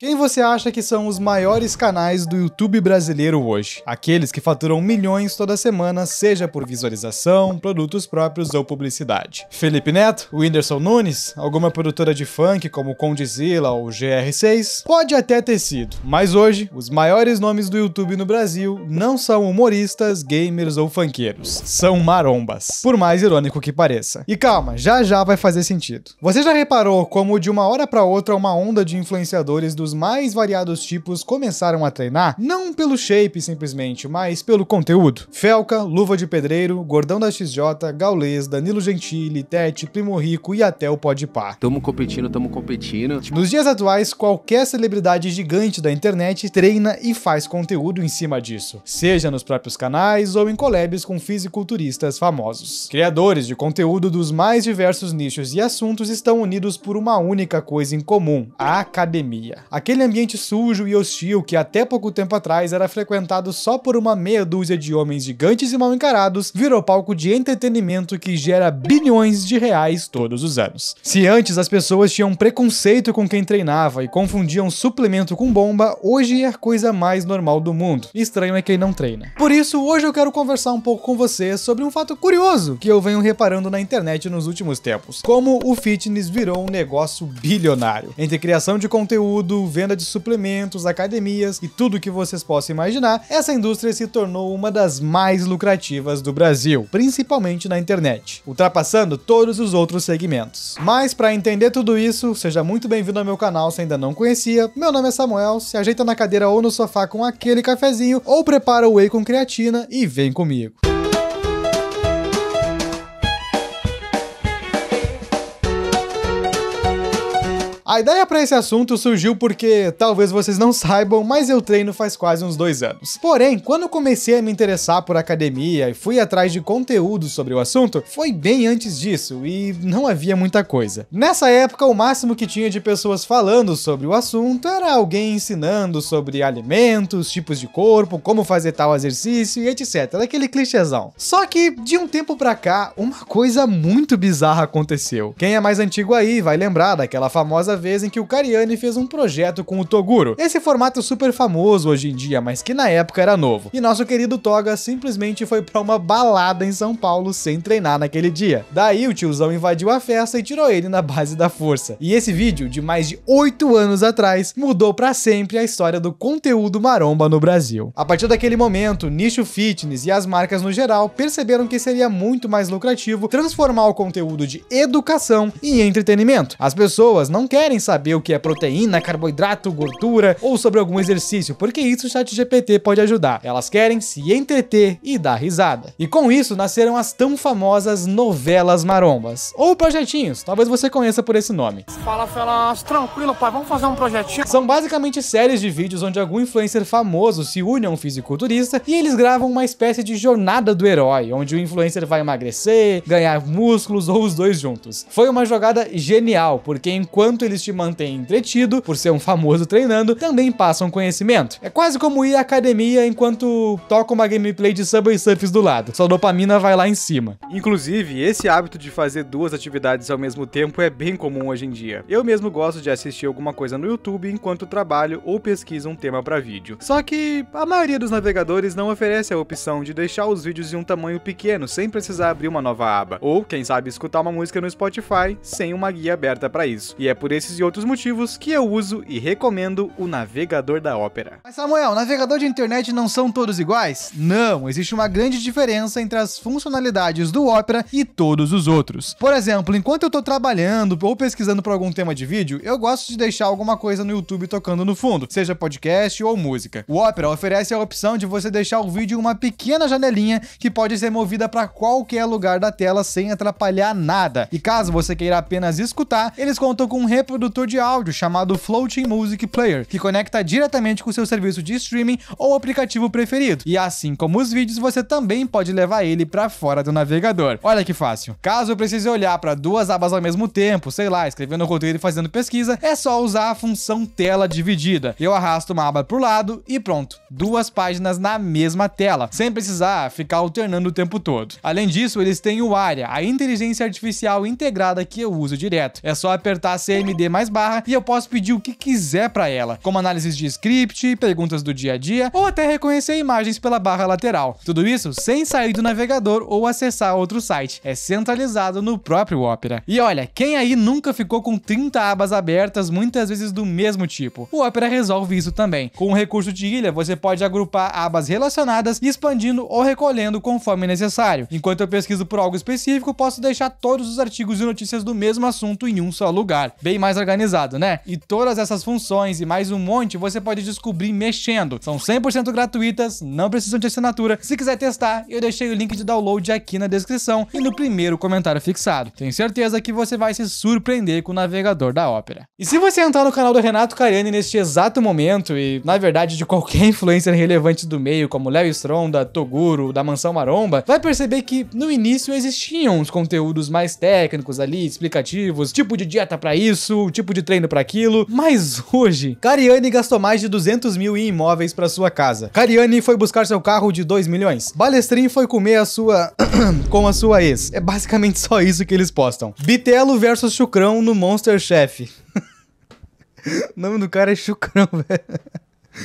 Quem você acha que são os maiores canais do YouTube brasileiro hoje? Aqueles que faturam milhões toda semana, seja por visualização, produtos próprios ou publicidade. Felipe Neto? Whindersson Nunes? Alguma produtora de funk como Condzilla ou GR6? Pode até ter sido, mas hoje, os maiores nomes do YouTube no Brasil não são humoristas, gamers ou funkeiros. São marombas. Por mais irônico que pareça. E calma, já vai fazer sentido. Você já reparou como de uma hora pra outra uma onda de influenciadores dos mais variados tipos começaram a treinar? Não pelo shape simplesmente, mas pelo conteúdo. Felca, Luva de Pedreiro, Gordão da XJ, Gaules, Danilo Gentili, Tete, Primo Rico e até o Podpah. Tamo competindo. Nos dias atuais, qualquer celebridade gigante da internet treina e faz conteúdo em cima disso, seja nos próprios canais ou em collabs com fisiculturistas famosos. Criadores de conteúdo dos mais diversos nichos e assuntos estão unidos por uma única coisa em comum: a academia. Aquele ambiente sujo e hostil que até pouco tempo atrás era frequentado só por uma meia dúzia de homens gigantes e mal encarados, virou palco de entretenimento que gera bilhões de reais todos os anos. Se antes as pessoas tinham preconceito com quem treinava e confundiam suplemento com bomba, hoje é a coisa mais normal do mundo. Estranho é quem não treina. Por isso, hoje eu quero conversar um pouco com você sobre um fato curioso que eu venho reparando na internet nos últimos tempos: como o fitness virou um negócio bilionário. Entre criação de conteúdo, venda de suplementos, academias e tudo que vocês possam imaginar, essa indústria se tornou uma das mais lucrativas do Brasil, principalmente na internet, ultrapassando todos os outros segmentos. Mas para entender tudo isso, seja muito bem-vindo ao meu canal se ainda não conhecia. Meu nome é Samuel, se ajeita na cadeira ou no sofá com aquele cafezinho, ou prepara o whey com creatina e vem comigo. A ideia para esse assunto surgiu porque, talvez vocês não saibam, mas eu treino faz quase uns 2 anos. Porém, quando eu comecei a me interessar por academia e fui atrás de conteúdo sobre o assunto, foi bem antes disso e não havia muita coisa. Nessa época, o máximo que tinha de pessoas falando sobre o assunto era alguém ensinando sobre alimentos, tipos de corpo, como fazer tal exercício e etc. Aquele clichêzão. Só que, de um tempo pra cá, uma coisa muito bizarra aconteceu. Quem é mais antigo aí vai lembrar daquela famosa vez em que o Cariani fez um projeto com o Toguro. Esse formato super famoso hoje em dia, mas que na época era novo. E nosso querido Toga simplesmente foi pra uma balada em São Paulo sem treinar naquele dia. Daí o tiozão invadiu a festa e tirou ele na base da força. E esse vídeo, de mais de 8 anos atrás, mudou pra sempre a história do conteúdo maromba no Brasil. A partir daquele momento, o nicho fitness e as marcas no geral perceberam que seria muito mais lucrativo transformar o conteúdo de educação em entretenimento. As pessoas não querem saber o que é proteína, carboidrato, gordura ou sobre algum exercício, porque isso o ChatGPT pode ajudar. Elas querem se entreter e dar risada. E com isso nasceram as tão famosas novelas marombas, ou projetinhos, talvez você conheça por esse nome. Fala, Felas, tranquilo, pai, vamos fazer um projetinho? São basicamente séries de vídeos onde algum influencer famoso se une a um fisiculturista e eles gravam uma espécie de jornada do herói, onde o influencer vai emagrecer, ganhar músculos ou os dois juntos. Foi uma jogada genial, porque enquanto eles te mantêm entretido, por ser um famoso treinando, também passam conhecimento. É quase como ir à academia enquanto toca uma gameplay de Subway Surfers do lado. Sua dopamina vai lá em cima. Inclusive, esse hábito de fazer 2 atividades ao mesmo tempo é bem comum hoje em dia. Eu mesmo gosto de assistir alguma coisa no YouTube enquanto trabalho ou pesquiso um tema para vídeo. Só que a maioria dos navegadores não oferece a opção de deixar os vídeos em um tamanho pequeno sem precisar abrir uma nova aba, ou quem sabe escutar uma música no Spotify sem uma guia aberta para isso. E é por esses e outros motivos que eu uso e recomendo o navegador da Opera. Mas Samuel, navegador de internet não são todos iguais? Não, existe uma grande diferença entre as funcionalidades do Opera e todos os outros. Por exemplo, enquanto eu tô trabalhando ou pesquisando por algum tema de vídeo, eu gosto de deixar alguma coisa no YouTube tocando no fundo, seja podcast ou música. O Opera oferece a opção de você deixar o vídeo em uma pequena janelinha que pode ser movida para qualquer lugar da tela sem atrapalhar nada. E caso você queira apenas escutar, eles contam com um reprodutor de áudio chamado Floating Music Player, que conecta diretamente com o seu serviço de streaming ou aplicativo preferido. E assim como os vídeos, você também pode levar ele para fora do navegador. Olha que fácil. Caso eu precise olhar para 2 abas ao mesmo tempo, sei lá, escrevendo roteiro e fazendo pesquisa, é só usar a função tela dividida. Eu arrasto uma aba pro lado e pronto, 2 páginas na mesma tela, sem precisar ficar alternando o tempo todo. Além disso, eles têm o Aria, a inteligência artificial integrada que eu uso direto. É só apertar CMD D mais barra e eu posso pedir o que quiser pra ela, como análises de script, perguntas do dia a dia ou até reconhecer imagens pela barra lateral. Tudo isso sem sair do navegador ou acessar outro site. É centralizado no próprio Opera. E olha, quem aí nunca ficou com 30 abas abertas, muitas vezes do mesmo tipo? O Opera resolve isso também. Com o recurso de ilha, você pode agrupar abas relacionadas, expandindo ou recolhendo conforme necessário. Enquanto eu pesquiso por algo específico, posso deixar todos os artigos e notícias do mesmo assunto em um só lugar. Bem mais organizado, né? E todas essas funções e mais um monte você pode descobrir mexendo. São 100% gratuitas, não precisam de assinatura. Se quiser testar, eu deixei o link de download aqui na descrição e no primeiro comentário fixado. Tenho certeza que você vai se surpreender com o navegador da Opera. E se você entrar no canal do Renato Cariani neste exato momento, e na verdade de qualquer influencer relevante do meio, como Léo Stronda, Toguro, da Mansão Maromba, vai perceber que no início existiam uns conteúdos mais técnicos ali, explicativos, tipo de dieta pra isso, tipo de treino pra aquilo, mas hoje, Cariani gastou mais de 200 mil em imóveis pra sua casa. Cariani foi buscar seu carro de 2 milhões. Balestrin foi comer a sua... com a sua ex. É basicamente só isso que eles postam. Bitelo versus Chucrão no Monster Chef. O nome do cara é Chucrão, velho.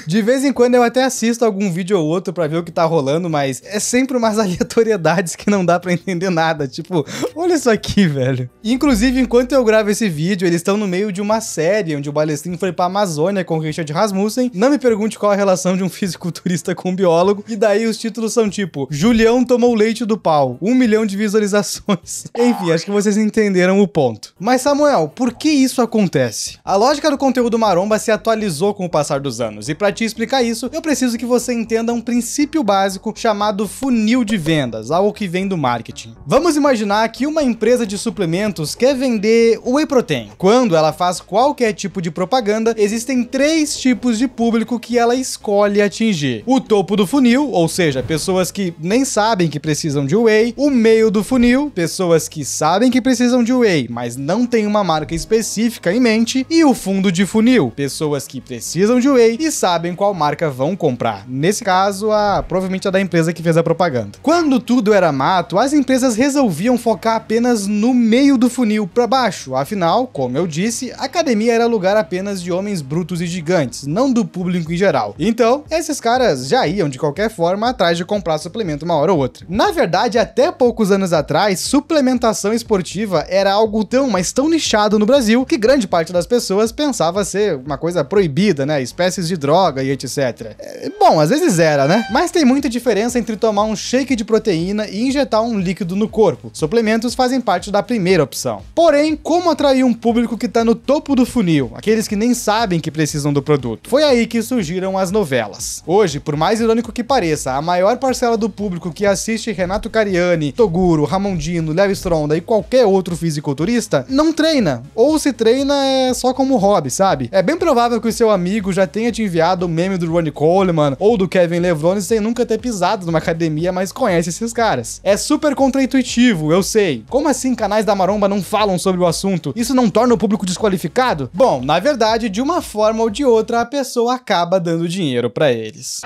De vez em quando eu até assisto algum vídeo ou outro pra ver o que tá rolando, mas é sempre umas aleatoriedades que não dá pra entender nada. Tipo, olha isso aqui, velho. Inclusive, enquanto eu gravo esse vídeo, eles estão no meio de uma série onde o Balestrin foi pra Amazônia com o Richard Rasmussen. Não me pergunte qual a relação de um fisiculturista com um biólogo. E daí os títulos são tipo, Julião tomou leite do pau, 1 milhão de visualizações. Enfim, acho que vocês entenderam o ponto. Mas Samuel, por que isso acontece? A lógica do conteúdo maromba se atualizou com o passar dos anos. E pra te explicar isso, eu preciso que você entenda um princípio básico chamado funil de vendas, algo que vem do marketing. Vamos imaginar que uma empresa de suplementos quer vender whey protein. Quando ela faz qualquer tipo de propaganda, existem 3 tipos de público que ela escolhe atingir. O topo do funil, ou seja, pessoas que nem sabem que precisam de whey. O meio do funil, pessoas que sabem que precisam de whey, mas não tem uma marca específica em mente. E o fundo de funil, pessoas que precisam de whey e sabem qual marca vão comprar. Nesse caso, provavelmente a da empresa que fez a propaganda. Quando tudo era mato, as empresas resolviam focar apenas no meio do funil para baixo. Afinal, como eu disse, a academia era lugar apenas de homens brutos e gigantes, não do público em geral. Então, esses caras já iam de qualquer forma atrás de comprar suplemento uma hora ou outra. Na verdade, até poucos anos atrás, suplementação esportiva era algo mas tão nichado no Brasil que grande parte das pessoas pensava ser uma coisa proibida, né? Espécies de droga e etc. Bom, às vezes era, né? Mas tem muita diferença entre tomar um shake de proteína e injetar um líquido no corpo. Suplementos fazem parte da primeira opção. Porém, como atrair um público que tá no topo do funil, aqueles que nem sabem que precisam do produto? Foi aí que surgiram as novelas. Hoje, por mais irônico que pareça, a maior parcela do público que assiste Renato Cariani, Toguro, Ramondino, Léo Stronda e qualquer outro fisiculturista não treina. Ou se treina é só como hobby, sabe? É bem provável que o seu amigo já tenha te enviado o meme do Ronnie Coleman ou do Kevin Levrone sem nunca ter pisado numa academia, mas conhece esses caras. É super contraintuitivo, eu sei. Como assim canais da maromba não falam sobre o assunto? Isso não torna o público desqualificado? Bom, na verdade, de uma forma ou de outra, a pessoa acaba dando dinheiro pra eles.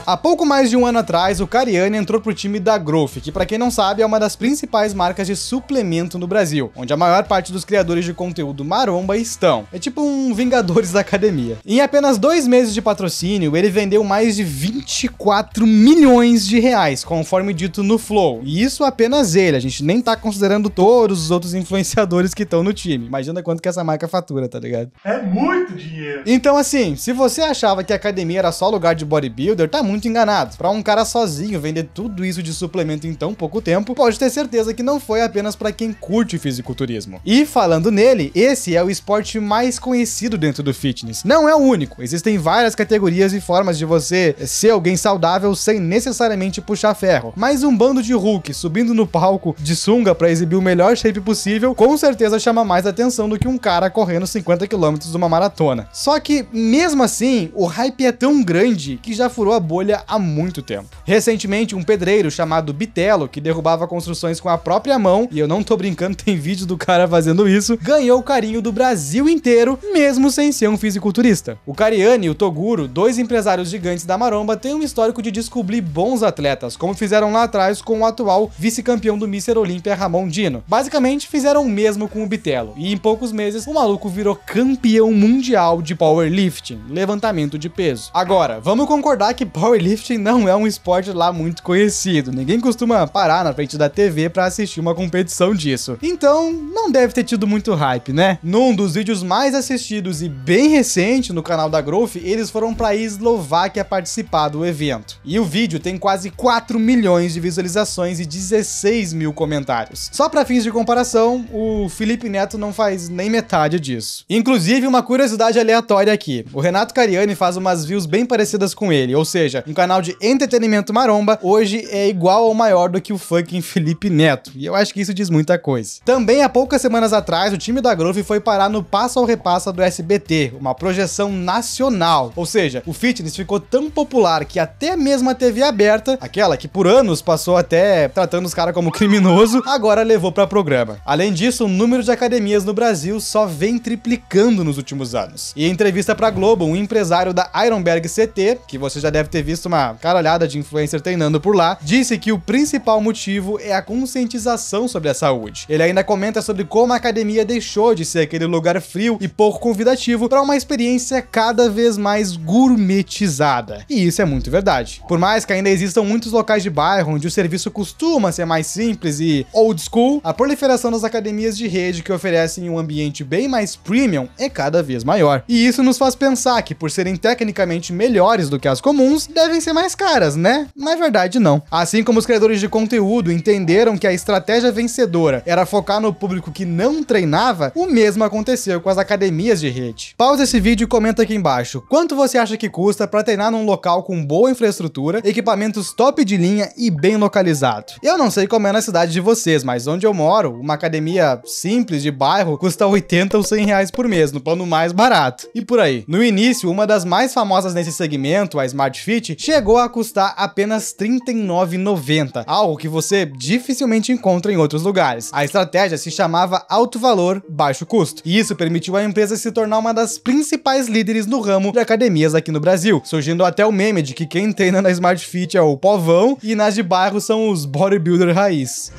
Há pouco mais de um ano atrás, o Cariani entrou pro time da Growth, que pra quem não sabe é uma das principais marcas de suplemento no Brasil, onde a maior parte dos criadores de conteúdo maromba estão. É tipo um Vingadores da academia. Em apenas 2 meses de patrocínio, ele vendeu mais de 24 milhões de reais, conforme dito no Flow. E isso apenas ele, a gente nem tá considerando todos os outros influenciadores que estão no time. Imagina quanto que essa marca fatura, tá ligado? É muito dinheiro! Então assim, se você achava que a academia era só lugar de bodybuilder, tá muito enganado. Pra um cara sozinho vender tudo isso de suplemento em tão pouco tempo, pode ter certeza que não foi apenas pra quem curte fisiculturismo. E falando nele, esse é o esporte mais conhecido dentro do fitness. Não é o único, existem várias categorias e formas de você ser alguém saudável sem necessariamente puxar ferro. Mas um bando de Hulk subindo no palco de sunga pra exibir o melhor shape possível, com certeza chama mais atenção do que um cara correndo 50 km numa maratona. Só que, mesmo assim, o hype é tão grande que já furou a bolha bolha há muito tempo. Recentemente, um pedreiro chamado Bitelo, que derrubava construções com a própria mão, e eu não tô brincando, tem vídeo do cara fazendo isso, ganhou o carinho do Brasil inteiro, mesmo sem ser um fisiculturista. O Cariani e o Toguro, dois empresários gigantes da maromba, têm um histórico de descobrir bons atletas, como fizeram lá atrás com o atual vice-campeão do Mr. Olímpia, Ramon Dino. Basicamente, fizeram o mesmo com o Bitelo, e em poucos meses, o maluco virou campeão mundial de powerlifting, levantamento de peso. Agora, vamos concordar que powerlifting não é um esporte lá muito conhecido, ninguém costuma parar na frente da TV pra assistir uma competição disso. Então, não deve ter tido muito hype, né? Num dos vídeos mais assistidos e bem recente no canal da Growth, eles foram pra Eslováquia participar do evento. E o vídeo tem quase 4 milhões de visualizações e 16 mil comentários. Só pra fins de comparação, o Felipe Neto não faz nem metade disso. Inclusive, uma curiosidade aleatória aqui. O Renato Cariani faz umas views bem parecidas com ele, ou seja, um canal de entretenimento maromba hoje é igual ou maior do que o fucking Felipe Neto. E eu acho que isso diz muita coisa. Também há poucas semanas atrás, o time da Growth foi parar no Passo ao Repassa do SBT, uma projeção nacional. Ou seja, o fitness ficou tão popular que até mesmo a TV aberta, aquela que por anos passou até tratando os caras como criminoso, agora levou para programa. Além disso, o número de academias no Brasil só vem triplicando nos últimos anos. E em entrevista pra Globo, um empresário da Ironberg CT, que você já deve ter visto uma caralhada de influencer treinando por lá, disse que o principal motivo é a conscientização sobre a saúde. Ele ainda comenta sobre como a academia deixou de ser aquele lugar frio e pouco convidativo para uma experiência cada vez mais gourmetizada. E isso é muito verdade. Por mais que ainda existam muitos locais de bairro onde o serviço costuma ser mais simples e old school, a proliferação das academias de rede que oferecem um ambiente bem mais premium é cada vez maior. E isso nos faz pensar que, por serem tecnicamente melhores do que as comuns, devem ser mais caras, né? Na verdade, não. Assim como os criadores de conteúdo entenderam que a estratégia vencedora era focar no público que não treinava, o mesmo aconteceu com as academias de rede. Pausa esse vídeo e comenta aqui embaixo. Quanto você acha que custa para treinar num local com boa infraestrutura, equipamentos top de linha e bem localizado? Eu não sei como é na cidade de vocês, mas onde eu moro, uma academia simples de bairro custa 80 ou 100 reais por mês, no plano mais barato. E por aí. No início, uma das mais famosas nesse segmento, a Smart Fit, chegou a custar apenas R$ 39,90, algo que você dificilmente encontra em outros lugares. A estratégia se chamava alto valor, baixo custo, e isso permitiu à empresa se tornar uma das principais líderes no ramo de academias aqui no Brasil, surgindo até o meme de que quem treina na Smart Fit é o povão e nas de bairro são os bodybuilder raiz.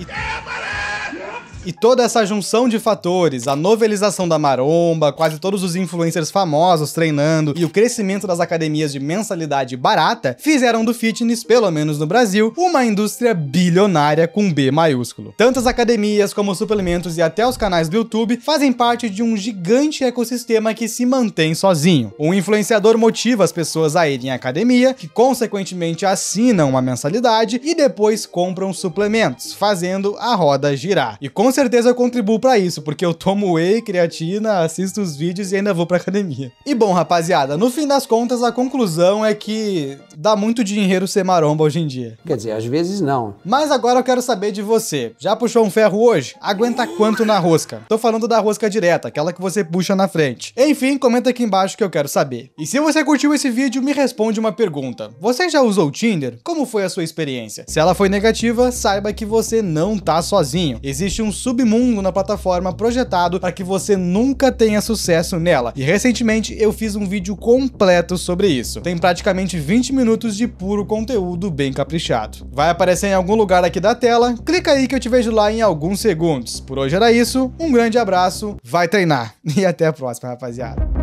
E toda essa junção de fatores, a novelização da maromba, quase todos os influencers famosos treinando e o crescimento das academias de mensalidade barata, fizeram do fitness, pelo menos no Brasil, uma indústria bilionária com B maiúsculo. Tanto as academias como os suplementos e até os canais do YouTube fazem parte de um gigante ecossistema que se mantém sozinho. Um influenciador motiva as pessoas a irem à academia, que consequentemente assinam uma mensalidade e depois compram suplementos, fazendo a roda girar. E com certeza eu contribuo pra isso, porque eu tomo whey, creatina, assisto os vídeos e ainda vou pra academia. E bom, rapaziada, no fim das contas, a conclusão é que dá muito dinheiro ser maromba hoje em dia. Quer dizer, às vezes não. Mas agora eu quero saber de você. Já puxou um ferro hoje? Aguenta quanto na rosca? Tô falando da rosca direta, aquela que você puxa na frente. Enfim, comenta aqui embaixo que eu quero saber. E se você curtiu esse vídeo, me responde uma pergunta. Você já usou o Tinder? Como foi a sua experiência? Se ela foi negativa, saiba que você não tá sozinho. Existe um submundo na plataforma projetado para que você nunca tenha sucesso nela. E recentemente eu fiz um vídeo completo sobre isso. Tem praticamente 20 minutos de puro conteúdo bem caprichado. Vai aparecer em algum lugar aqui da tela, clica aí que eu te vejo lá em alguns segundos. Por hoje era isso, um grande abraço, vai treinar e até a próxima, rapaziada.